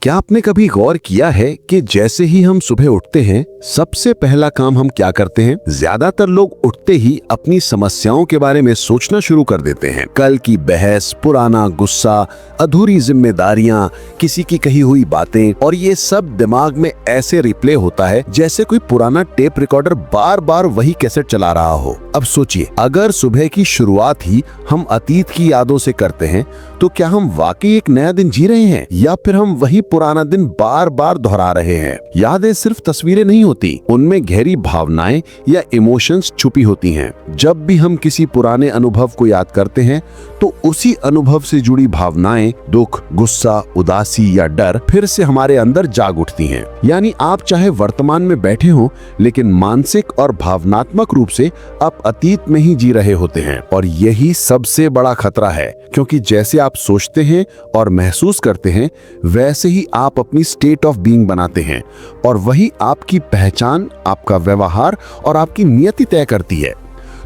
क्या आपने कभी गौर किया है कि जैसे ही हम सुबह उठते हैं सबसे पहला काम हम क्या करते हैं? ज्यादातर लोग उठते ही अपनी समस्याओं के बारे में सोचना शुरू कर देते हैं। कल की बहस, पुराना गुस्सा, अधूरी जिम्मेदारियां, किसी की कही हुई बातें, और ये सब दिमाग में ऐसे रिप्ले होता है जैसे कोई पुराना टेप रिकॉर्डर बार बार वही कैसेट चला रहा हो। अब सोचिए, अगर सुबह की शुरुआत ही हम अतीत की यादों से करते हैं तो क्या हम वाकई एक नया दिन जी रहे हैं या फिर हम वही पुराना दिन बार बार दोहरा रहे हैं? यादें सिर्फ तस्वीरें नहीं होती, उनमें गहरी भावनाएं या इमोशंस छुपी होती हैं। जब भी हम किसी पुराने अनुभव को याद करते हैं तो उसी अनुभव से जुड़ी भावनाएं, दुख, गुस्सा, उदासी या डर फिर से हमारे अंदर जाग उठती हैं। यानी आप चाहे वर्तमान में बैठे हो लेकिन मानसिक और भावनात्मक रूप से आप अतीत में ही जी रहे होते हैं। और यही सबसे बड़ा खतरा है, क्योंकि जैसे आप सोचते हैं और महसूस करते हैं वैसे ही आप अपनी स्टेट ऑफ बीइंग बनाते हैं, और वही आपकी पहचान, आपका व्यवहार और आपकी नियति तय करती है।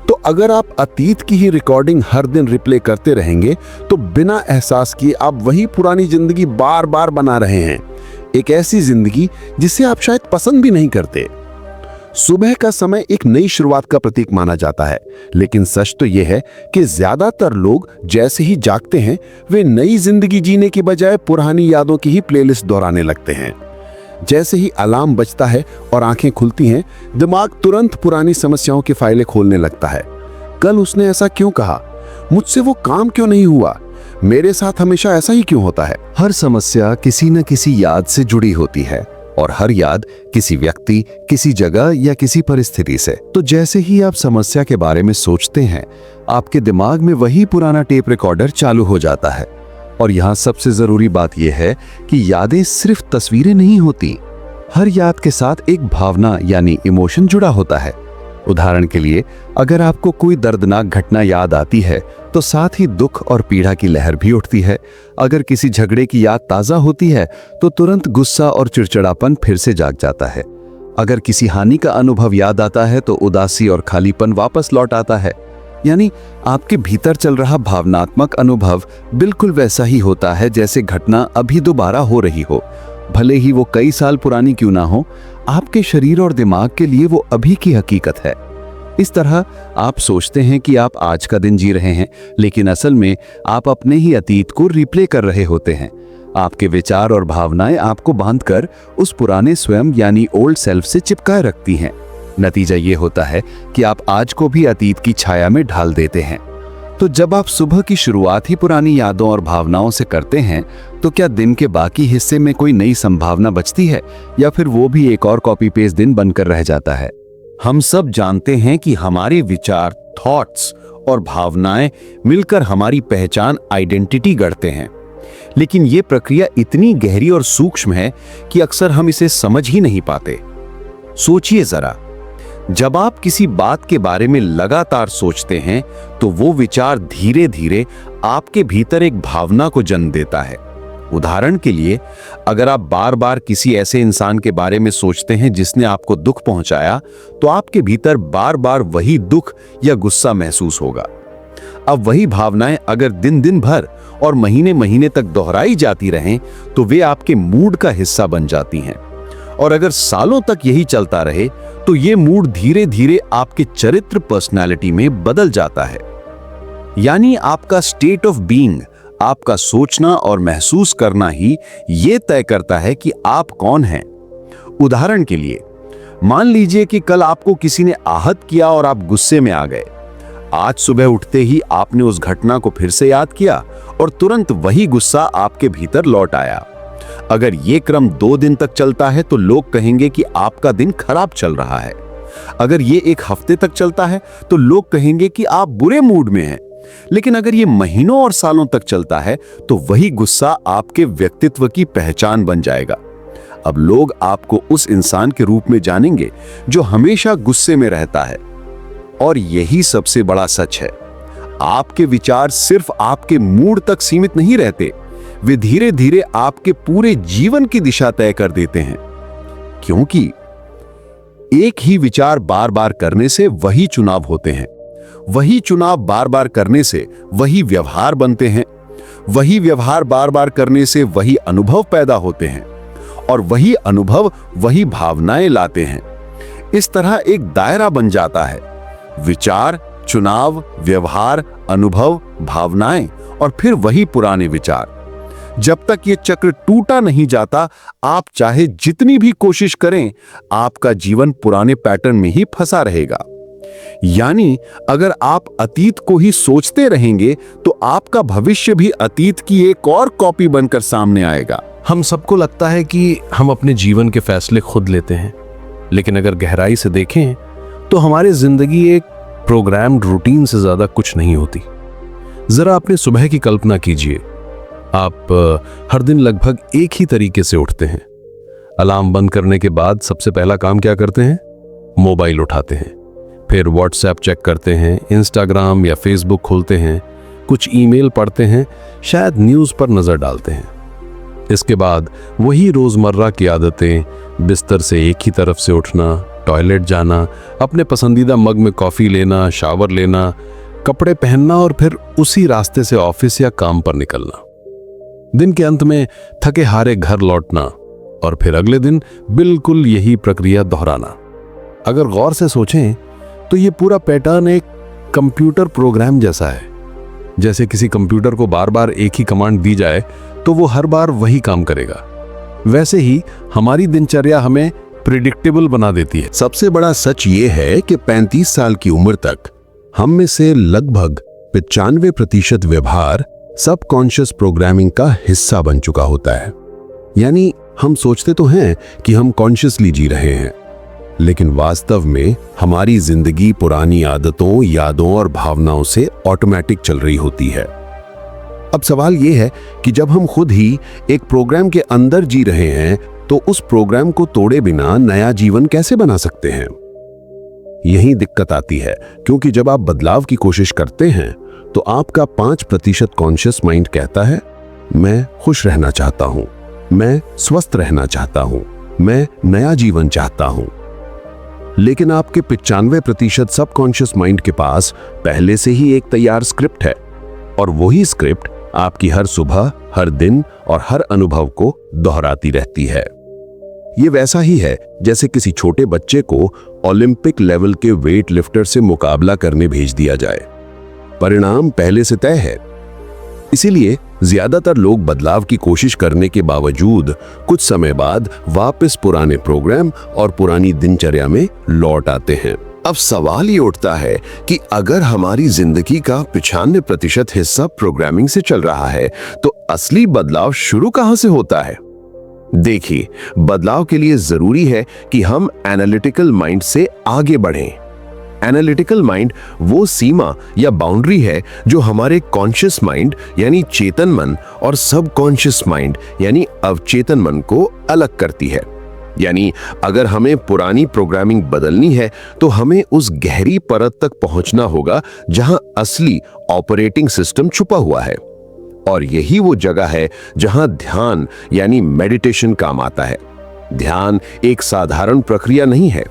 तो अगर आप अतीत की ही रिकॉर्डिंग हर दिन रिप्ले करते रहेंगे तो बिना एहसास किए आप वही पुरानी जिंदगी बार बार बना रहे हैं, एक ऐसी जिंदगी जिसे आप शायद पसंद भी नहीं करते। सुबह का समय एक नई शुरुआत का प्रतीक माना जाता है, लेकिन सच तो यह है कि ज्यादातर लोग जैसे ही जागते हैं वे नई जिंदगी जीने की बजाय पुरानी यादों की ही प्लेलिस्ट दोहराने लगते हैं। जैसे ही अलार्म बजता है और आंखें खुलती हैं, दिमाग तुरंत पुरानी समस्याओं की फाइलें खोलने लगता है। कल उसने ऐसा क्यों कहा? मुझसे वो काम क्यों नहीं हुआ? मेरे साथ हमेशा ऐसा ही क्यों होता है? हर समस्या किसी न किसी याद से जुड़ी होती है, और हर याद किसी व्यक्ति, किसी जगह या किसी परिस्थिति से। तो जैसे ही आप समस्या के बारे में सोचते हैं, आपके दिमाग में वही पुराना टेप रिकॉर्डर चालू हो जाता है। और यहाँ सबसे जरूरी बात यह है कि यादें सिर्फ तस्वीरें नहीं होती, हर याद के साथ एक भावना यानी इमोशन जुड़ा होता है। उदाहरण के लिए, अगर आपको कोई दर्दनाक घटना याद आती है तो साथ ही दुख और पीड़ा की लहर भी उठती है। अगर किसी झगड़े की याद ताजा होती है तो तुरंत गुस्सा और चिड़चिड़ापन फिर से जाग जाता है। अगर किसी हानि का अनुभव याद आता है तो उदासी और खालीपन वापस लौट आता है। यानी आपके भीतर चल रहा भावनात्मक अनुभव बिल्कुल वैसा ही होता है जैसे घटना अभी दोबारा हो रही हो, भले ही वो कई साल पुरानी क्यों ना हो। आपके शरीर और दिमाग के लिए वो अभी की हकीकत है। इस तरह आप सोचते हैं कि आप आज का दिन जी रहे हैं, लेकिन असल में आप अपने ही अतीत को रिप्ले कर रहे होते हैं। आपके विचार और भावनाएं आपको बांधकर उस पुराने स्वयं यानी ओल्ड सेल्फ से चिपकाए रखती हैं। नतीजा ये होता है कि आप आज को भी अतीत की छाया में ढाल देते हैं। तो जब आप सुबह की शुरुआत ही पुरानी यादों और भावनाओं से करते हैं तो क्या दिन के बाकी हिस्से में कोई नई संभावना बचती है, या फिर वो भी एक और कॉपी पेस्ट दिन बनकर रह जाता है? हम सब जानते हैं कि हमारे विचार, थॉट्स और भावनाएं मिलकर हमारी पहचान, आइडेंटिटी गढ़ते हैं। लेकिन ये प्रक्रिया इतनी गहरी और सूक्ष्म है कि अक्सर हम इसे समझ ही नहीं पाते। सोचिए जरा, जब आप किसी बात के बारे में लगातार सोचते हैं तो वो विचार धीरे धीरे आपके भीतर एक भावना को जन्म देता है। उदाहरण के लिए, अगर आप बार बार किसी ऐसे इंसान के बारे में सोचते हैं जिसने आपको दुख पहुंचाया, तो आपके भीतर बार बार वही दुख या गुस्सा महसूस होगा। अब वही भावनाएं अगर दिन दिन भर और महीने महीने तक दोहराई जाती रहें तो वे आपके मूड का हिस्सा बन जाती हैं। और अगर सालों तक यही चलता रहे तो ये मूड धीरे धीरे आपके चरित्र, पर्सनालिटी में बदल जाता है। यानी आपका स्टेट ऑफ बीइंग, आपका सोचना और महसूस करना ही ये तय करता है कि आप कौन हैं। उदाहरण के लिए, मान लीजिए कि कल आपको किसी ने आहत किया और आप गुस्से में आ गए। आज सुबह उठते ही आपने उस घटना को फिर से याद किया और तुरंत वही गुस्सा आपके भीतर लौट आया। अगर ये क्रम 2 दिन तक चलता है तो लोग कहेंगे कि आपका दिन खराब चल रहा है। अगर ये 1 हफ्ते तक चलता है तो लोग कहेंगे कि आप बुरे मूड में हैं। लेकिन अगर ये महीनों और सालों तक चलता है तो वही गुस्सा आपके व्यक्तित्व की पहचान बन जाएगा। अब लोग आपको उस इंसान के रूप में जानेंगे जो हमेशा गुस्से में रहता है। और यही सबसे बड़ा सच है, आपके विचार सिर्फ आपके मूड तक सीमित नहीं रहते, वे धीरे धीरे आपके पूरे जीवन की दिशा तय कर देते हैं। क्योंकि एक ही विचार बार बार करने से वही चुनाव होते हैं, वही चुनाव बार बार करने से वही व्यवहार बनते हैं, वही व्यवहार बार बार करने से वही अनुभव पैदा होते हैं और वही अनुभव वही भावनाएं लाते हैं। इस तरह एक दायरा बन जाता है। विचार, चुनाव, व्यवहार, अनुभव, भावनाएं और फिर वही पुराने विचार। जब तक ये चक्र टूटा नहीं जाता, आप चाहे जितनी भी कोशिश करें, आपका जीवन पुराने पैटर्न में ही फंसा रहेगा। यानी अगर आप अतीत को ही सोचते रहेंगे तो आपका भविष्य भी अतीत की एक और कॉपी बनकर सामने आएगा। हम सबको लगता है कि हम अपने जीवन के फैसले खुद लेते हैं, लेकिन अगर गहराई से देखें तो हमारी जिंदगी एक प्रोग्राम्ड रूटीन से ज्यादा कुछ नहीं होती। जरा अपने सुबह की कल्पना कीजिए। आप हर दिन लगभग एक ही तरीके से उठते हैं। अलार्म बंद करने के बाद सबसे पहला काम क्या करते हैं? मोबाइल उठाते हैं, फिर व्हाट्सएप चेक करते हैं, इंस्टाग्राम या फेसबुक खोलते हैं, कुछ ईमेल पढ़ते हैं, शायद न्यूज़ पर नजर डालते हैं। इसके बाद वही रोजमर्रा की आदतें, बिस्तर से एक ही तरफ से उठना, टॉयलेट जाना, अपने पसंदीदा मग में कॉफी लेना, शावर लेना, कपड़े पहनना और फिर उसी रास्ते से ऑफिस या काम पर निकलना। दिन के अंत में थके हारे घर लौटना और फिर अगले दिन बिल्कुल यही प्रक्रिया दोहराना। अगर गौर से सोचें तो ये पूरा पैटर्न एक कंप्यूटर प्रोग्राम जैसा है। जैसे किसी कंप्यूटर को बार बार एक ही कमांड दी जाए तो वो हर बार वही काम करेगा। वैसे ही हमारी दिनचर्या हमें प्रिडिक्टेबल बना देती है। सबसे बड़ा सच ये है कि 35 साल की उम्र तक हम में से लगभग 95% व्यवहार सबकॉन्शियस प्रोग्रामिंग का हिस्सा बन चुका होता है। यानी हम सोचते तो हैं कि हम कॉन्शियसली जी रहे हैं, लेकिन वास्तव में हमारी जिंदगी पुरानी आदतों, यादों और भावनाओं से ऑटोमेटिक चल रही होती है। अब सवाल यह है कि जब हम खुद ही एक प्रोग्राम के अंदर जी रहे हैं तो उस प्रोग्राम को तोड़े बिना नया जीवन कैसे बना सकते हैं? यही दिक्कत आती है, क्योंकि जब आप बदलाव की कोशिश करते हैं तो आपका 5% कॉन्शियस माइंड कहता है, मैं खुश रहना चाहता हूं, मैं स्वस्थ रहना चाहता हूं, मैं नया जीवन चाहता हूं। लेकिन आपके 95% सबकॉन्शियस माइंड के पास पहले से ही एक तैयार स्क्रिप्ट है और वही स्क्रिप्ट आपकी हर सुबह, हर दिन और हर अनुभव को दोहराती रहती है। ये वैसा ही है जैसे किसी छोटे बच्चे को ओलंपिक लेवल के वेट लिफ्टर से मुकाबला करने भेज दिया जाए। परिणाम पहले से तय है। इसीलिए ज्यादातर लोग बदलाव की कोशिश करने के बावजूद कुछ समय बाद वापस पुराने प्रोग्राम और पुरानी दिनचर्या में लौट आते हैं। अब सवाल ये उठता है कि अगर हमारी जिंदगी का 95% हिस्सा प्रोग्रामिंग से चल रहा है तो असली बदलाव शुरू कहां से होता है? देखिए, बदलाव के लिए जरूरी है कि हम एनालिटिकल माइंड से आगे बढ़ें। एनालिटिकल माइंड वो सीमा या बाउंड्री है जो हमारे कॉन्शियस माइंड यानी चेतन मन और सबकॉन्शियस माइंड यानी अवचेतन मन को अलग करती है। यानी अगर हमें पुरानी प्रोग्रामिंग बदलनी है तो हमें उस गहरी परत तक पहुंचना होगा जहां असली ऑपरेटिंग सिस्टम छुपा हुआ है। और यही वो जगह है जहां ध्यान यानी मेडिटेशन काम आता है। ध्यान एक साधारण प्रक्रिया नहीं है,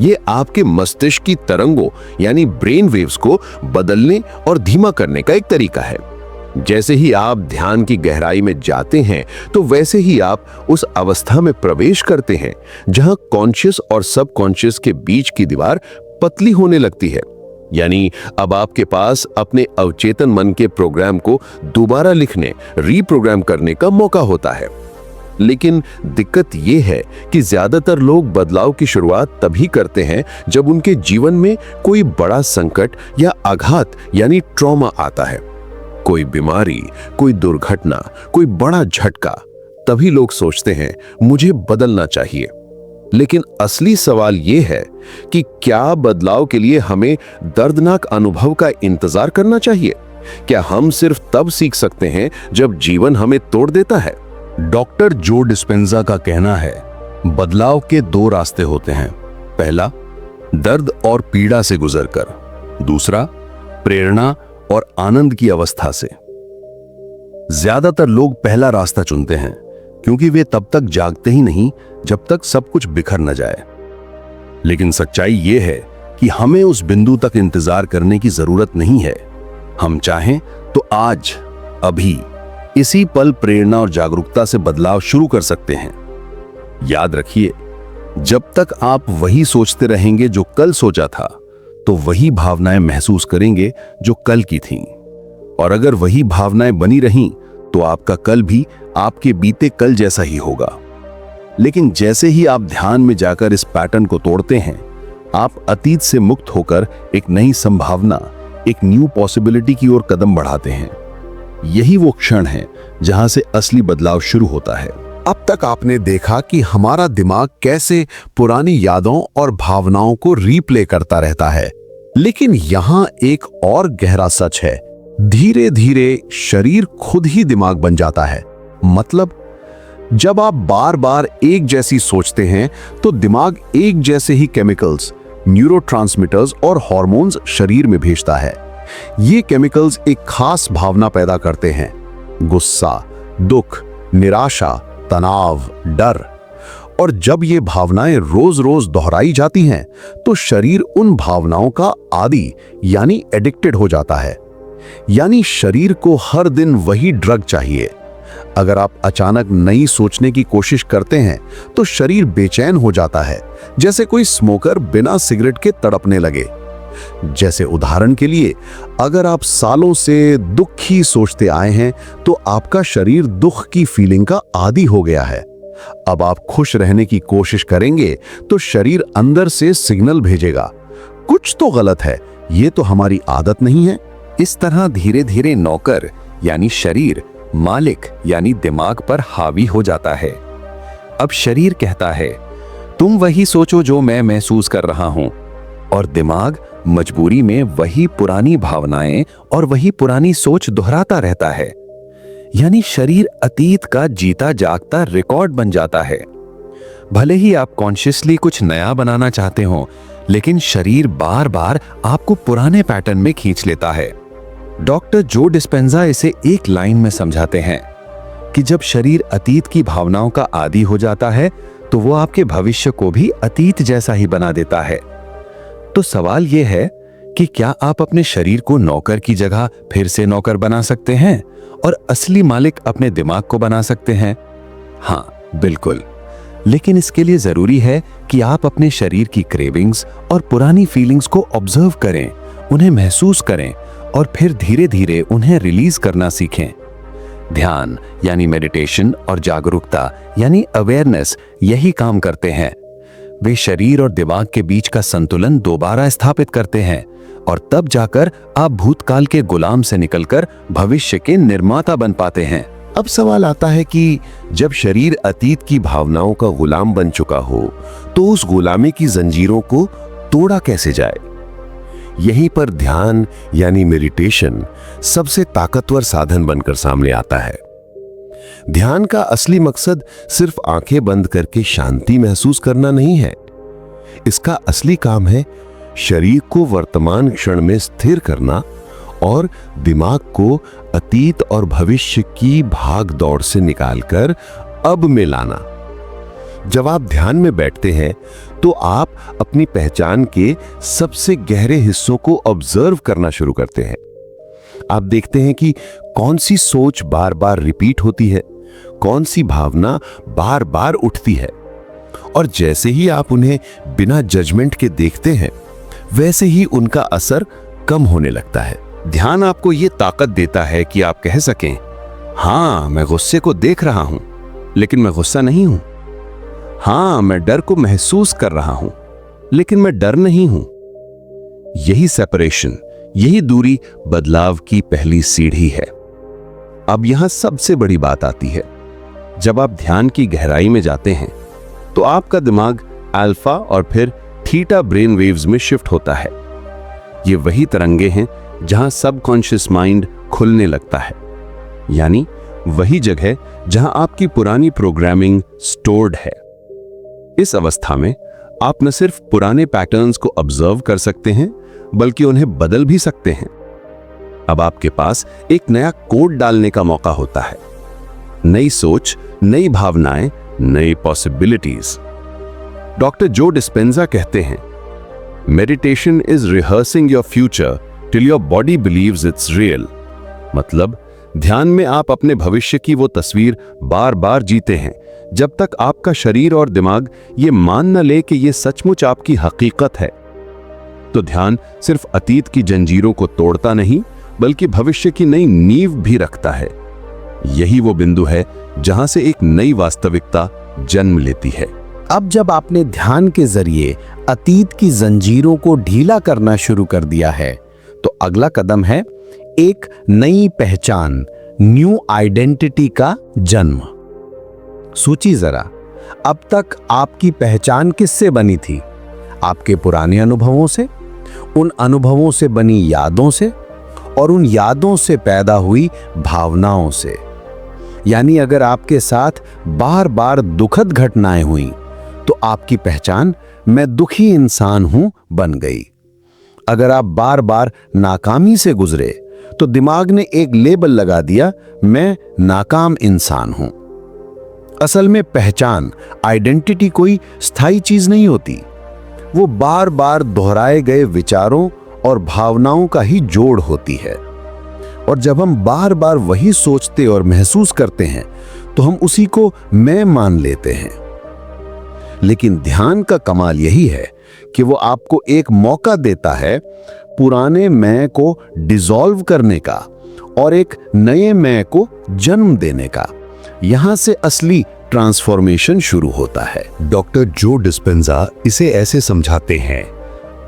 ये आपके मस्तिष्क की तरंगों यानी ब्रेन वेव्स को बदलने और धीमा करने का एक तरीका है। जैसे ही आप ध्यान की गहराई में जाते हैं तो वैसे ही आप उस अवस्था में प्रवेश करते हैं जहां कॉन्शियस और सबकॉन्शियस के बीच की दीवार पतली होने लगती है। यानी अब आपके पास अपने अवचेतन मन के प्रोग्राम को दोबारा लिखने, रीप्रोग्राम करने का मौका होता है। लेकिन दिक्कत यह है कि ज्यादातर लोग बदलाव की शुरुआत तभी करते हैं जब उनके जीवन में कोई बड़ा संकट या आघात यानी ट्रॉमा आता है। कोई बीमारी, कोई दुर्घटना, कोई बड़ा झटका। तभी लोग सोचते हैं मुझे बदलना चाहिए। लेकिन असली सवाल यह है कि क्या बदलाव के लिए हमें दर्दनाक अनुभव का इंतजार करना चाहिए? क्या हम सिर्फ तब सीख सकते हैं जब जीवन हमें तोड़ देता है? डॉक्टर जो डिस्पेंजा का कहना है, बदलाव के 2 रास्ते होते हैं। पहला, दर्द और पीड़ा से गुजरकर। दूसरा, प्रेरणा और आनंद की अवस्था से। ज्यादातर लोग पहला रास्ता चुनते हैं क्योंकि वे तब तक जागते ही नहीं जब तक सब कुछ बिखर न जाए। लेकिन सच्चाई यह है कि हमें उस बिंदु तक इंतजार करने की जरूरत नहीं है। हम चाहें तो आज, अभी इसी पल प्रेरणा और जागरूकता से बदलाव शुरू कर सकते हैं। याद रखिए, जब तक आप वही सोचते रहेंगे जो कल सोचा था, तो वही भावनाएं महसूस करेंगे जो कल की थीं। और अगर वही भावनाएं बनी रहीं, तो आपका कल भी आपके बीते कल जैसा ही होगा। लेकिन जैसे ही आप ध्यान में जाकर इस पैटर्न को तोड़ते हैं, आप अतीत से मुक्त होकर एक नई संभावना, एक न्यू पॉसिबिलिटी की ओर कदम बढ़ाते हैं। यही वो क्षण है जहां से असली बदलाव शुरू होता है। अब तक आपने देखा कि हमारा दिमाग कैसे पुरानी यादों और भावनाओं को रीप्ले करता रहता है, लेकिन यहां एक और गहरा सच है। धीरे धीरे शरीर खुद ही दिमाग बन जाता है। मतलब जब आप बार बार एक जैसी सोचते हैं, तो दिमाग एक जैसे ही केमिकल्स, न्यूरोट्रांसमीटर्स और हार्मोन्स शरीर में भेजता है। ये केमिकल्स एक खास भावना पैदा करते हैं: गुस्सा, दुख, निराशा, तनाव, डर। और जब ये भावनाएं रोज रोज दोहराई जाती हैं, तो शरीर उन भावनाओं का आदी यानी एडिक्टेड हो जाता है। यानी शरीर को हर दिन वही ड्रग चाहिए। अगर आप अचानक नई सोचने की कोशिश करते हैं, तो शरीर बेचैन हो जाता है, जैसे कोई स्मोकर बिना सिगरेट के तड़पने लगे। जैसे उदाहरण के लिए, अगर आप सालों से दुख ही सोचते आए हैं, तो आपका शरीर दुख की फीलिंग का आदी हो गया है। अब आप खुश रहने की कोशिश करेंगे, तो शरीर अंदर से सिग्नल भेजेगा, कुछ तो गलत है, ये तो हमारी आदत नहीं है। इस तरह धीरे धीरे नौकर यानी शरीर मालिक यानी दिमाग पर हावी हो जाता है। अब शरीर कहता है, तुम वही सोचो जो मैं महसूस कर रहा हूं, और दिमाग मजबूरी में वही पुरानी भावनाएं और वही पुरानी सोच दोहराता रहता है। यानी शरीर अतीत का जीता जागता रिकॉर्ड बन जाता है। भले ही आप कॉन्शियसली कुछ नया बनाना चाहते हो, लेकिन शरीर बार बार आपको पुराने पैटर्न में खींच लेता है। डॉक्टर जो डिस्पेंजा इसे एक लाइन में समझाते हैं कि जब शरीर अतीत की भावनाओं का आदी हो जाता है, तो वो आपके भविष्य को भी अतीत जैसा ही बना देता है। तो सवाल यह है कि क्या आप अपने शरीर को नौकर की जगह फिर से नौकर बना सकते हैं और असली मालिक अपने दिमाग को बना सकते हैं? हाँ, बिल्कुल। लेकिन इसके लिए जरूरी है कि आप अपने शरीर की क्रेविंग्स और पुरानी फीलिंग्स को ऑब्जर्व करें, उन्हें महसूस करें और फिर धीरे धीरे उन्हें रिलीज करना सीखें। ध्यान यानी मेडिटेशन और जागरूकता यानी अवेयरनेस यही काम करते हैं। वे शरीर और दिमाग के बीच का संतुलन दोबारा स्थापित करते हैं, और तब जाकर आप भूतकाल के गुलाम से निकलकर भविष्य के निर्माता बन पाते हैं। अब सवाल आता है कि जब शरीर अतीत की भावनाओं का गुलाम बन चुका हो, तो उस गुलामी की जंजीरों को तोड़ा कैसे जाए? यहीं पर ध्यान यानी मेडिटेशन सबसे ताकतवर साधन बनकर सामने आता है। ध्यान का असली मकसद सिर्फ आंखें बंद करके शांति महसूस करना नहीं है। इसका असली काम है शरीर को वर्तमान क्षण में स्थिर करना और दिमाग को अतीत और भविष्य की भाग दौड़ से निकालकर अब में लाना। जब आप ध्यान में बैठते हैं, तो आप अपनी पहचान के सबसे गहरे हिस्सों को ऑब्जर्व करना शुरू करते हैं। आप देखते हैं कि कौन सी सोच बार बार रिपीट होती है, कौन सी भावना बार बार उठती है, और जैसे ही आप उन्हें बिना जजमेंट के देखते हैं, वैसे ही उनका असर कम होने लगता है। ध्यान आपको यह ताकत देता है कि आप कह सकें, हाँ, मैं गुस्से को देख रहा हूं, लेकिन मैं गुस्सा नहीं हूं। हाँ, मैं डर को महसूस कर रहा हूं, लेकिन मैं डर नहीं हूं। यही सेपरेशन, यही दूरी बदलाव की पहली सीढ़ी है। अब यहां सबसे बड़ी बात आती है। जब आप ध्यान की गहराई में जाते हैं, तो आपका दिमाग अल्फा और फिर थीटा ब्रेन वेव्स में शिफ्ट होता है। ये वही तरंगे हैं जहां सबकॉन्शियस माइंड खुलने लगता है। यानी वही जगह जहां आपकी पुरानी प्रोग्रामिंग स्टोर्ड है। इस अवस्था में आप न सिर्फ पुराने पैटर्न्स को ऑब्जर्व कर सकते हैं, बल्कि उन्हें बदल भी सकते हैं। अब आपके पास एक नया कोड डालने का मौका होता है। नई सोच, नई भावनाएं, नई पॉसिबिलिटीज। डॉक्टर जो डिस्पेंजा कहते हैं, meditation is rehearsing your future till your body believes it's real. मतलब ध्यान में आप अपने भविष्य की वो तस्वीर बार बार जीते हैं जब तक आपका शरीर और दिमाग ये मान न ले कि ये सचमुच आपकी हकीकत है। तो ध्यान सिर्फ अतीत की जंजीरों को तोड़ता नहीं, बल्कि भविष्य की नई नींव भी रखता है। यही वो बिंदु है जहां से एक नई वास्तविकता जन्म लेती है। अब जब आपने ध्यान के जरिए अतीत की जंजीरों को ढीला करना शुरू कर दिया है, तो अगला कदम है एक नई पहचान, न्यू आइडेंटिटी का जन्म। सोचिए जरा, अब तक आपकी पहचान किससे बनी थी? आपके पुराने अनुभवों से, उन अनुभवों से बनी यादों से, और उन यादों से पैदा हुई भावनाओं से। यानी अगर आपके साथ बार बार दुखद घटनाएं हुई, तो आपकी पहचान मैं दुखी इंसान हूं बन गई। अगर आप बार बार नाकामी से गुजरे, तो दिमाग ने एक लेबल लगा दिया, मैं नाकाम इंसान हूं। असल में पहचान, आइडेंटिटी कोई स्थायी चीज नहीं होती। वो बार बार दोहराए गए विचारों और भावनाओं का ही जोड़ होती है। और जब हम बार बार वही सोचते और महसूस करते हैं, तो हम उसी को मैं मान लेते हैं। लेकिन ध्यान का कमाल यही है कि वो आपको एक मौका देता है पुराने मैं को डिसॉल्व करने का और एक नए मैं को जन्म देने का। यहां से असली ट्रांसफॉर्मेशन शुरू होता है। डॉक्टर जो डिस्पेंजा इसे ऐसे समझाते हैं,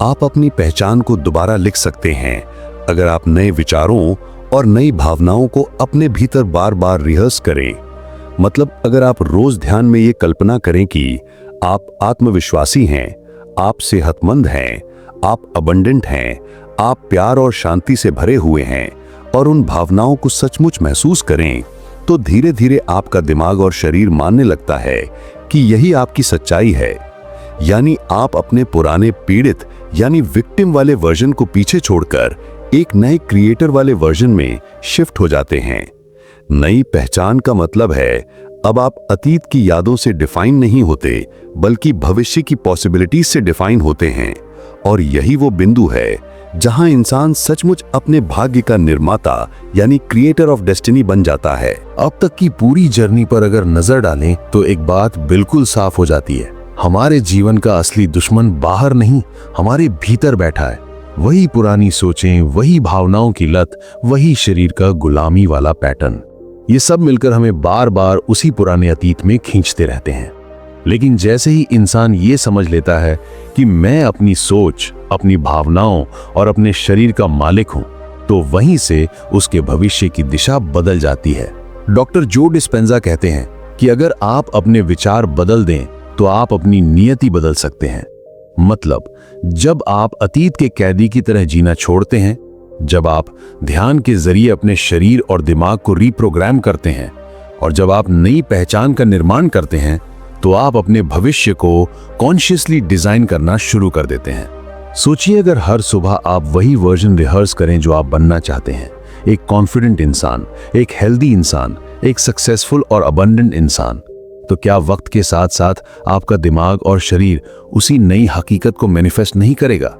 आप अपनी पहचान को दोबारा लिख सकते हैं अगर आप नए विचारों और नई भावनाओं को अपने भीतर बार बार रिहर्स करें। मतलब अगर आप रोज ध्यान में ये कल्पना करें कि आप आत्मविश्वासी हैं, आप सेहतमंद हैं, आप अबंडेंट हैं, आप प्यार और शांति से भरे हुए हैं, और उन भावनाओं को सचमुच महसूस करें, तो धीरे धीरे आपका दिमाग और शरीर मानने लगता है कि यही आपकी सच्चाई है। यानी आप अपने पुराने पीड़ित यानी विक्टिम वाले वर्जन को पीछे छोड़कर एक नए क्रिएटर वाले वर्जन में शिफ्ट हो जाते हैं। नई पहचान का मतलब है अब आप अतीत की यादों से डिफाइन नहीं होते, बल्कि भविष्य की पॉसिबिलिटीज से डिफाइन होते हैं। और यही वो बिंदु है जहां इंसान सचमुच अपने भाग्य का निर्माता यानी क्रिएटर ऑफ डेस्टिनी बन जाता है। अब तक की पूरी जर्नी पर अगर नजर डालें, तो एक बात बिल्कुल साफ हो जाती है, हमारे जीवन का असली दुश्मन बाहर नहीं, हमारे भीतर बैठा है। वही पुरानी सोचें, वही भावनाओं की लत, वही शरीर का गुलामी वाला पैटर्न। ये सब मिलकर हमें बार बार उसी पुराने अतीत में खींचते रहते हैं। लेकिन जैसे ही इंसान ये समझ लेता है कि मैं अपनी सोच, अपनी भावनाओं और अपने शरीर का मालिक हूं, तो वहीं से उसके भविष्य की दिशा बदल जाती है। डॉक्टर जो डिस्पेंजा कहते हैं कि अगर आप अपने विचार बदल दें, तो आप अपनी नियति बदल सकते हैं। मतलब जब आप अतीत के कैदी की तरह जीना छोड़ते हैं, जब आप ध्यान के जरिए अपने शरीर और दिमाग को रीप्रोग्राम करते हैं, और जब आप नई पहचान का निर्माण करते हैं, तो आप अपने भविष्य को कॉन्शियसली डिजाइन करना शुरू कर देते हैं। सोचिए अगर हर सुबह आप वही वर्जन रिहर्स करें जो आप बनना चाहते हैं, एक कॉन्फिडेंट इंसान, एक हेल्दी इंसान, एक सक्सेसफुल और अबंडेंट इंसान, तो क्या वक्त के साथ साथ आपका दिमाग और शरीर उसी नई हकीकत को मैनिफेस्ट नहीं करेगा?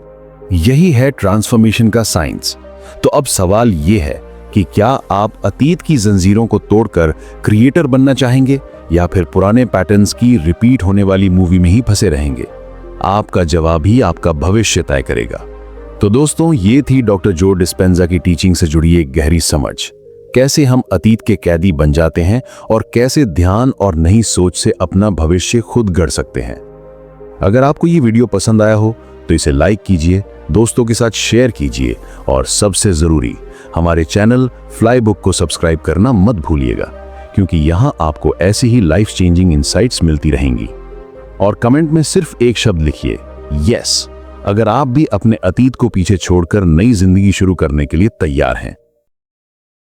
यही है ट्रांसफॉर्मेशन का साइंस। तो अब सवाल यह है कि क्या आप अतीत की जंजीरों को तोड़कर क्रिएटर बनना चाहेंगे, या फिर पुराने पैटर्न्स की रिपीट होने वाली मूवी में ही फंसे रहेंगे? आपका जवाब ही आपका भविष्य तय करेगा। तो दोस्तों, ये थी डॉक्टर जो डिस्पेंजा की टीचिंग से जुड़ी एक गहरी समझ, कैसे हम अतीत के कैदी बन जाते हैं और कैसे ध्यान और नई सोच से अपना भविष्य खुद गढ़ सकते हैं। अगर आपको ये वीडियो पसंद आया हो तो इसे लाइक कीजिए, दोस्तों के साथ शेयर कीजिए, और सबसे जरूरी हमारे चैनल फ्लाई बुक को सब्सक्राइब करना मत भूलिएगा, क्योंकि यहां आपको ऐसी ही लाइफ चेंजिंग इंसाइट्स मिलती रहेंगी। और कमेंट में सिर्फ एक शब्द लिखिए, यस, अगर आप भी अपने अतीत को पीछे छोड़कर नई जिंदगी शुरू करने के लिए तैयार हैं।